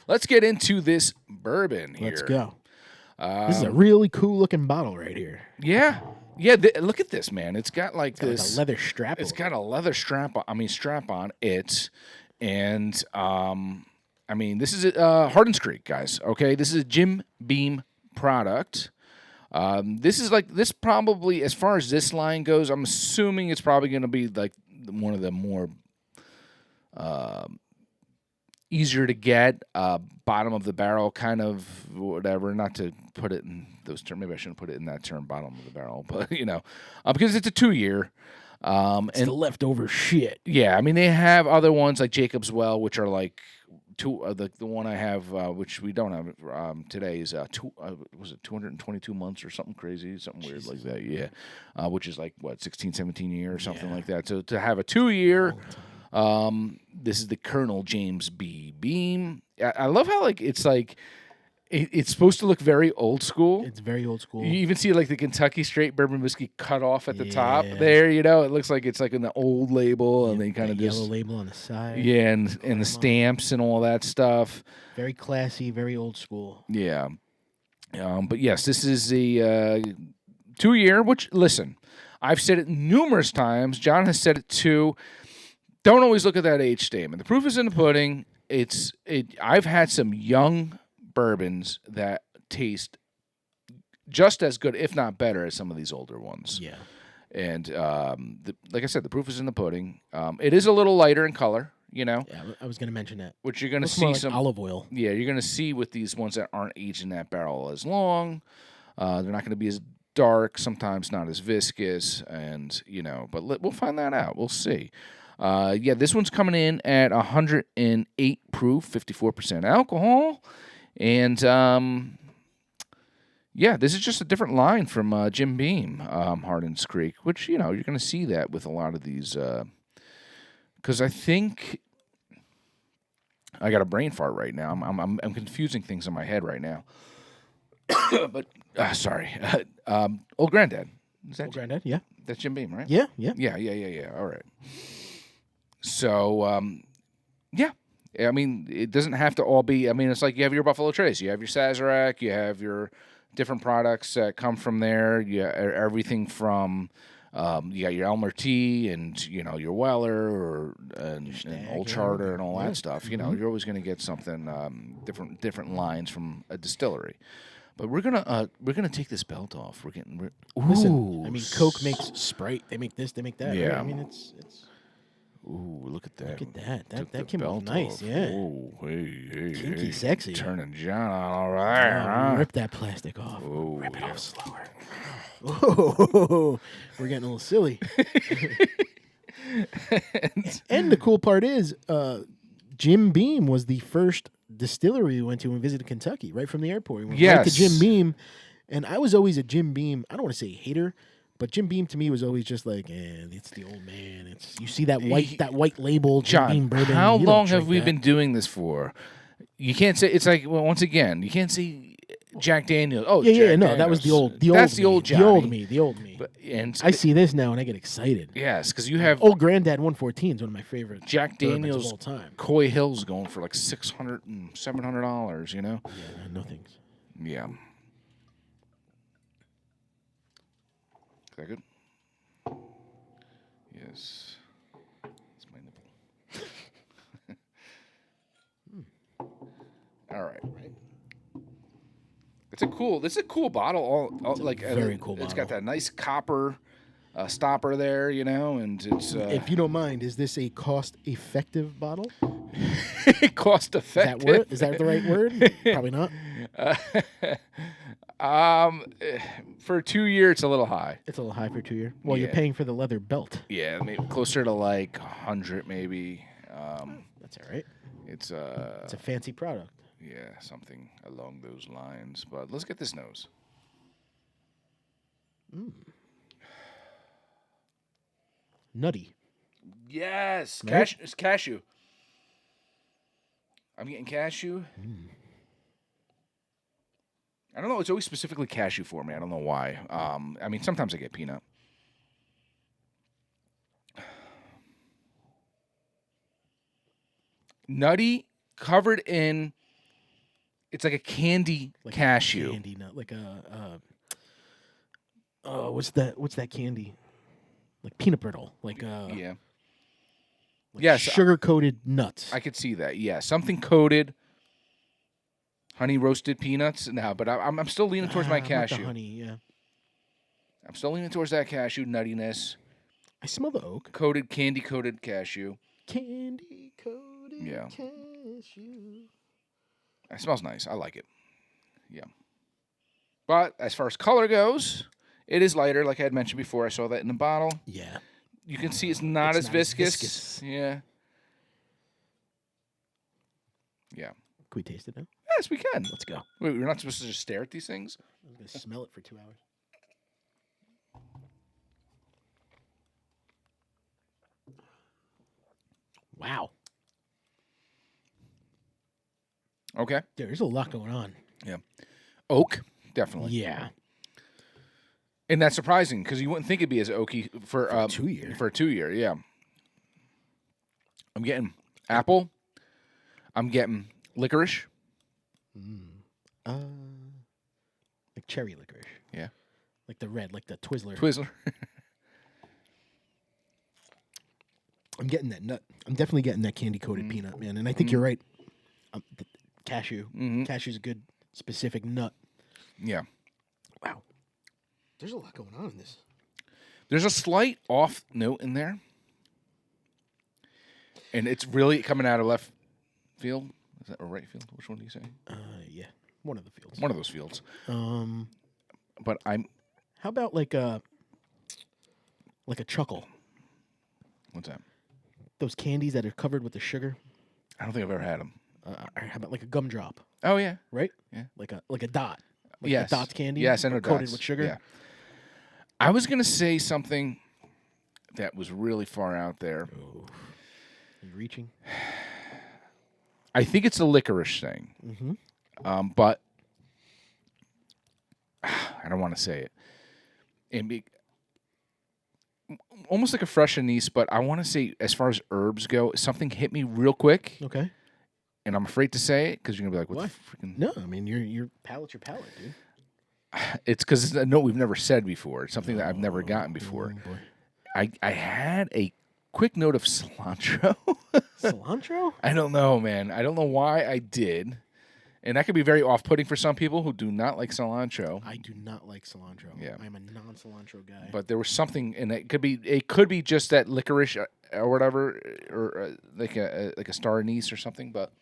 Let's get into this bourbon here. Let's go. This is a really cool looking bottle right here. Yeah. Look at this, man. It's got like It's got this like a leather strap. It's got a leather strap on it, and this is Hardin Creek, guys. Okay, this is a Jim Beam product. This probably, as far as this line goes, I'm assuming it's probably going to be like one of the more easier to get, bottom of the barrel kind of whatever. Not to put it in those terms. Maybe I shouldn't put it in that term, bottom of the barrel. But because it's a 2-year. It's the leftover shit. Yeah, I mean they have other ones like Jacob's Well, which are like the one I have, which we don't have today, is was it 222 months or something crazy, something weird like that. Yeah, which is like what 16, 17 years or something like that. So to have a 2-year. This is the Colonel James B. Beam. I love how it's supposed to look very old school. It's very old school. You even see like the Kentucky straight bourbon whiskey cut off at the top there. It looks like it's like in the old label, and they kind of just yellow label on the side. Yeah, and the stamps and all that stuff. Very classy, very old school. Yeah, but yes, this is a 2-year. Which, listen, I've said it numerous times. John has said it too. Don't always look at that age statement. The proof is in the pudding. I've had some young bourbons that taste just as good, if not better, as some of these older ones. Yeah. And like I said, the proof is in the pudding. It is a little lighter in color, Yeah, I was going to mention that. Which you're going to see like some olive oil. Yeah, you're going to see with these ones that aren't aged in that barrel as long. They're not going to be as dark, sometimes not as viscous, and but we'll find that out. We'll see. This one's coming in at 108 proof, 54% alcohol, and this is just a different line from Jim Beam, Hardin's Creek, which you're going to see that with a lot of these, because I think I got a brain fart right now. I'm confusing things in my head right now, but sorry, Old Granddad. Is that Old Granddad? Yeah, that's Jim Beam, right? Yeah. All right. So, I mean, it doesn't have to all be. I mean, it's like you have your Buffalo Trace, you have your Sazerac, you have your different products that come from there. Everything from you got your Elmer Tea and your Weller and Old Charter and all that stuff. You're always going to get something different lines from a distillery. But we're gonna take this belt off. Listen, I mean, Coke makes Sprite. They make this. They make that. Yeah. Right? I mean, it's. Ooh, look at that. Look at that. That came belt off nice. Off. Yeah. Oh, hey. Kinky, sexy. Turning John on over there, huh? Rip that plastic off. Oh, Rip it off slower. Oh, we're getting a little silly. And the cool part is, Jim Beam was the first distillery we went to when we visited Kentucky, right from the airport. We went right to Jim Beam, and I was always a Jim Beam. I don't want to say hater, but Jim Beam to me was always just like, it's the old man. You see that white label, Jim Beam bourbon. How long have we been doing this for? You can't say it's like once again, you can't say Jack Daniels. Oh, yeah, no, that was the old. That's the old Johnny. The old me. But, I see this now and I get excited. Yes, because you have Old Granddad 114 is one of my favorite Jack Daniels of all time. Coy Hill's going for like $600 and $700. Yeah, no thanks. Yeah. Is that good? Yes. It's my nipple. All right. This is a cool bottle. Very cool It's bottle. got that nice copper stopper there, and it's. If you don't mind, is this a cost-effective bottle? Cost-effective. Is that the right word? Probably not. For 2 years, it's a little high. It's a little high for 2 year. Well, you're paying for the leather belt. Yeah, maybe closer to like 100, maybe. That's all right. It's a fancy product. Yeah, something along those lines. But let's get this nose. Nutty. Yes, Right? It's cashew. I'm getting cashew. I don't know. It's always specifically cashew for me. I don't know why. I mean, sometimes I get peanut. Nutty covered in. It's like a candy Like cashew. Candy nut, like what's that? What's that candy? Like peanut brittle, like Yeah. like Yes, sugar coated nuts. I could see that. Yeah, something coated, honey roasted peanuts. No, but I'm still leaning towards my Not cashew. the honey, yeah. I'm still leaning towards that cashew nuttiness. I smell the oak. Candy coated cashew. Candy coated Yeah. cashew. It smells nice. I like it. Yeah. But as far as color goes, it is lighter, like I had mentioned before. I saw that in the bottle. Yeah. You can see it's not as viscous. Yeah. Yeah. Can we taste it now? Yes, we can. Let's go. Wait, we're not supposed to just stare at these things? I'm going to smell it for 2 hours. Wow. Okay. There's a lot going on. Yeah. Oak, definitely. Yeah. And that's surprising because you wouldn't think it'd be as oaky for a 2 year. For a 2 year, yeah. I'm getting apple. I'm getting licorice. Like cherry licorice. Yeah. Like the red, like the Twizzler. Twizzler. I'm getting that nut. I'm definitely getting that candy coated peanut, man. And I think you're right. Cashew. Cashew's a good specific nut. Yeah. Wow. There's a lot going on in this. There's a slight off note in there. And it's really coming out of left field. Is that or right field? Which one do you say? Yeah. One of the fields. One of those fields. But I'm. How about like a chuckle? What's that? Those candies that are covered with the sugar. I don't think I've ever had them. How about like a gumdrop? Oh yeah. Right? Yeah. Like a dot. Like yes. the Dots candy. Yes, I know coated Dots. with sugar. Yeah. I was gonna say something that was really far out there. Oh. Are you reaching? I think it's a licorice thing. Mm-hmm. But I don't want to say it. Almost like a fresh anise, but I want to say, as far as herbs go, something hit me real quick. Okay. And I'm afraid to say it because you're gonna be like, "What Why? the freaking?" No, I mean your palate's your palate, dude. It's because it's a note we've never said before. It's something that I've never gotten before. Boy. I had a quick note of cilantro. Cilantro? I don't know, man. I don't know why I did. And that could be very off-putting for some people who do not like cilantro. I do not like cilantro. Yeah. I'm a non-cilantro guy. But there was something, and it could be just that licorice or whatever, or like a star anise or something. But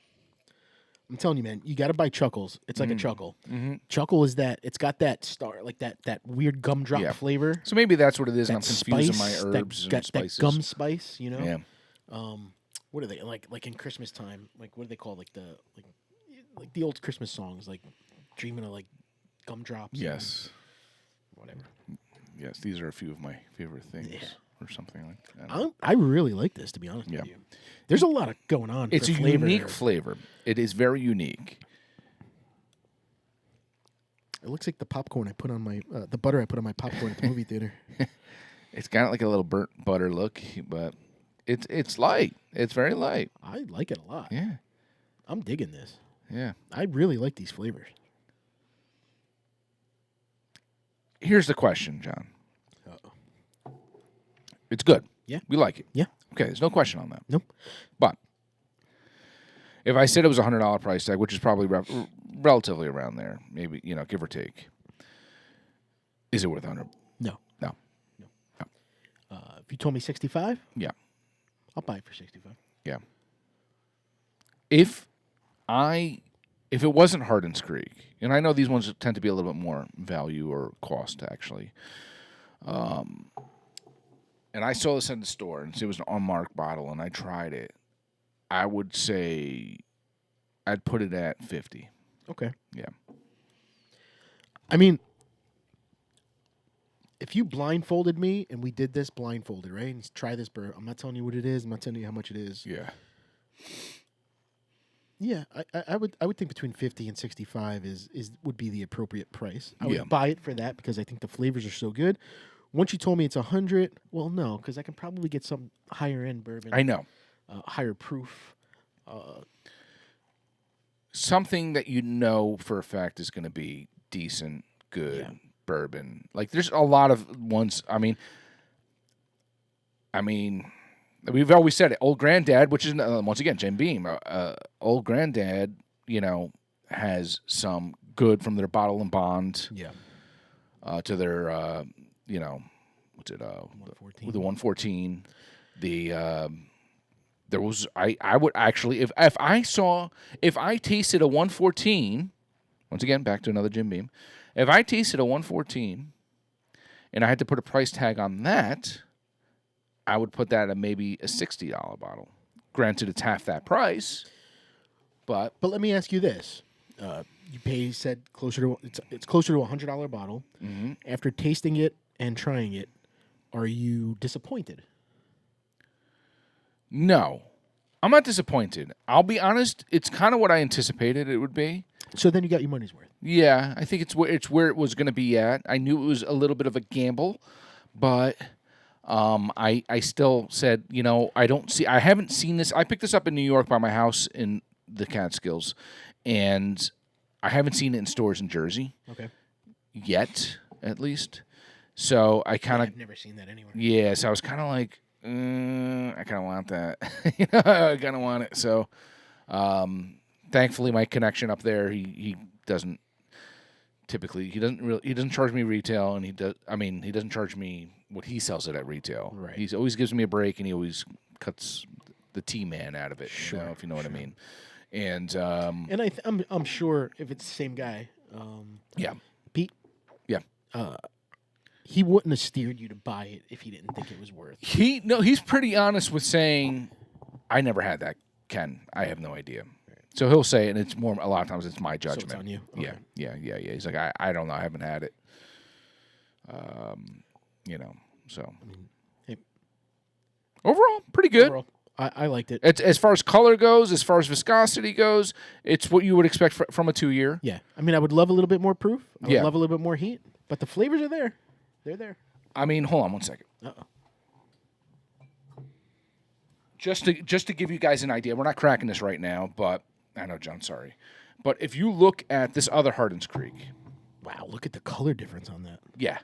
I'm telling you, man, you got to buy Chuckles. It's like a Chuckle. Mm-hmm. Chuckle is that. It's got that star, like that weird gumdrop flavor. So maybe that's what it is, and I'm That confusing spice, my herbs and spices. That gum spice, you know. Yeah. What are they like in Christmas time? Like what do they call like the old Christmas songs, like dreaming of like gumdrops? Yes. Whatever. Yes, these are a few of my favorite things, or something like that. I really like this, to be honest with you. There's a lot of going on. It's for a flavor unique there. flavor. It is very unique. It looks like the popcorn I put on my the butter I put on my popcorn at the movie theater. It's got like a little burnt butter look, but it's light. It's very light. I like it a lot. Yeah. I'm digging this. Yeah. I really like these flavors. Here's the question, John. Uh-oh. It's good. Yeah. We like it. Yeah. Okay, there's no question on that. Nope. But if I said it was a $100 price tag, which is probably relatively around there, maybe, give or take, is it worth 100? No. No. If you told me 65, Yeah. I'll buy it for 65. Yeah. If it wasn't Hardin's Creek, and I know these ones tend to be a little bit more value or cost, actually, and I saw this in the store, and it was an unmarked bottle, and I tried it, I would say I'd put it at 50. Okay. Yeah. I mean, if you blindfolded me and we did this blindfolded, right? And try this bourbon. I'm not telling you what it is. I'm not telling you how much it is. Yeah. Yeah, I would think between 50 and 65 would be the appropriate price. I Yeah. would buy it for that because I think the flavors are so good. Once you told me it's 100, well, no, because I can probably get some higher end bourbon. I know. Higher proof. something that you know for a fact is going to be decent, good bourbon. Like there's a lot of ones. I mean, we've always said it. Old Granddad, which is once again Jim Beam. Old Granddad, has some good from their Bottle and Bond. Yeah. To their, what's it? 114. The 114. There was I would actually if I tasted a 114. Once again, back to another Jim Beam. If I tasted a 114, and I had to put a price tag on that, I would put that at maybe a $60 bottle. Granted, it's half that price, but let me ask you this: you said closer to it's closer to $100 bottle. Mm-hmm. After tasting it and trying it, are you disappointed? No, I'm not disappointed. I'll be honest; it's kind of what I anticipated it would be. So then you got your money's worth. Yeah, I think it's where it was going to be at. I knew it was a little bit of a gamble, but I still said, I haven't seen this. I picked this up in New York by my house in the Catskills, and I haven't seen it in stores in Jersey. Okay. Yet, at least. So I've never seen that anywhere. Yeah, so I was kind of like, I kind of want that. I kind of want it. So, thankfully, my connection up there, he doesn't typically, he doesn't charge me retail, and he doesn't charge me what he sells it at retail. Right. He always gives me a break, and he always cuts the T-man out of it. Sure, if you know what I mean. And I'm sure if it's the same guy, yeah, Pete. Yeah. He wouldn't have steered you to buy it if he didn't think it was worth. He's pretty honest with saying, I never had that, Ken. I have no idea. So he'll say it, and it's more. A lot of times, it's my judgment. So it's on you. Okay. Yeah. He's like, I don't know. I haven't had it. So hey. Overall, pretty good. Overall, I liked it. It's as far as color goes, as far as viscosity goes, it's what you would expect from a 2-year. Yeah, I mean, I would love a little bit more proof. I would Yeah. love a little bit more heat, but the flavors are there. They're there. I mean, hold on one second. Uh-oh. Just to give you guys an idea, we're not cracking this right now, but I know, John, sorry. But if you look at this other Hardin's Creek. Wow, look at the color difference on that. Yeah.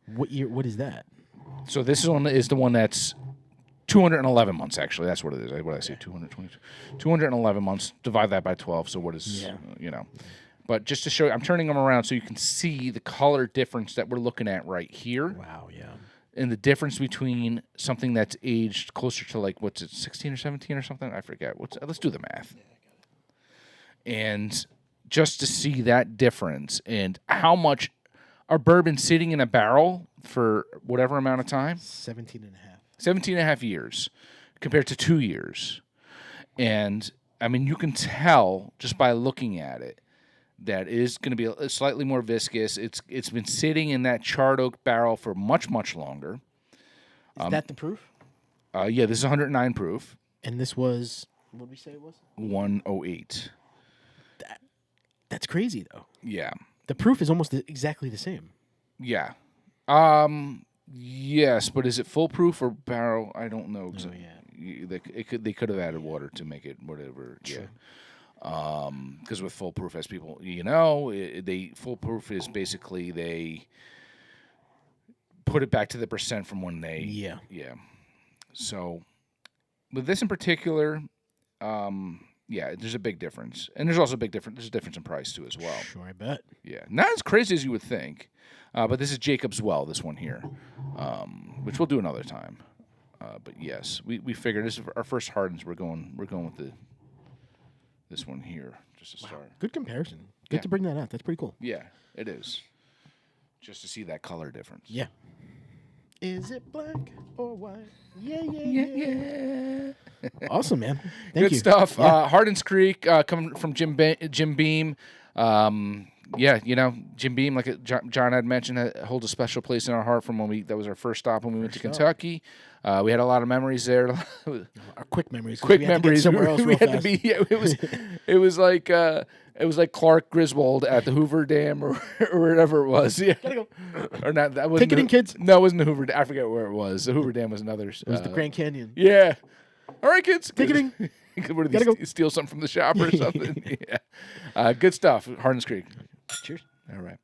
What year? What is that? So this one is the one that's 211 months, actually. That's what it is. What did I say? 222. 211 months. Divide that by 12. So what is, But just to show you, I'm turning them around so you can see the color difference that we're looking at right here. Wow, yeah. And the difference between something that's aged closer to 16 or 17 or something? I forget. Let's do the math. And just to see that difference and how much are bourbon sitting in a barrel for whatever amount of time? 17 and a half. 17 and a half years compared to 2 years. And, I mean, you can tell just by looking at it that it is going to be slightly more viscous. It's been sitting in that charred oak barrel for much, much longer. Is that the proof? Yeah, this is 109 proof. And this was, what did we say it was? 108. That's crazy, though. Yeah. The proof is almost exactly the same. Yeah. Yes, but is it full proof or barrel? I don't know. Oh, yeah. They could have added water to make it whatever. True. Yeah. Because with full proof, as people full proof is basically they put it back to the percent from when they. Yeah. Yeah. So with this in particular, there's a big difference, and there's also there's a difference in price too as well. Sure, I bet. Yeah, not as crazy as you would think, but this is Jacob's Well, this one here, which we'll do another time. But yes, we figured this is our first Hardins. We're going with this one here just to start. Good comparison. Good to bring that out. That's pretty cool. Yeah, it is. Just to see that color difference. Yeah. Is it black or white? Yeah. Awesome, man. Thank you. Good stuff. Yeah. Hardin's Creek, coming from Jim Beam. Jim Beam, like John had mentioned, holds a special place in our heart from that was our first stop when we went to Kentucky. We had a lot of memories there. Our quick memories. Quick memories. Somewhere else we real had fast. to be. It was like Clark Griswold at the Hoover Dam or wherever it was. Yeah. Gotta go. Or not. That wasn't Ticketing kids. No, it wasn't the Hoover. I forget where it was. The Hoover Dam was another. It was the Grand Canyon. Yeah. All right, kids. Ticketing. What did he steal something from the shop or something? Yeah. Good stuff. Hardin's Creek. Cheers. All right.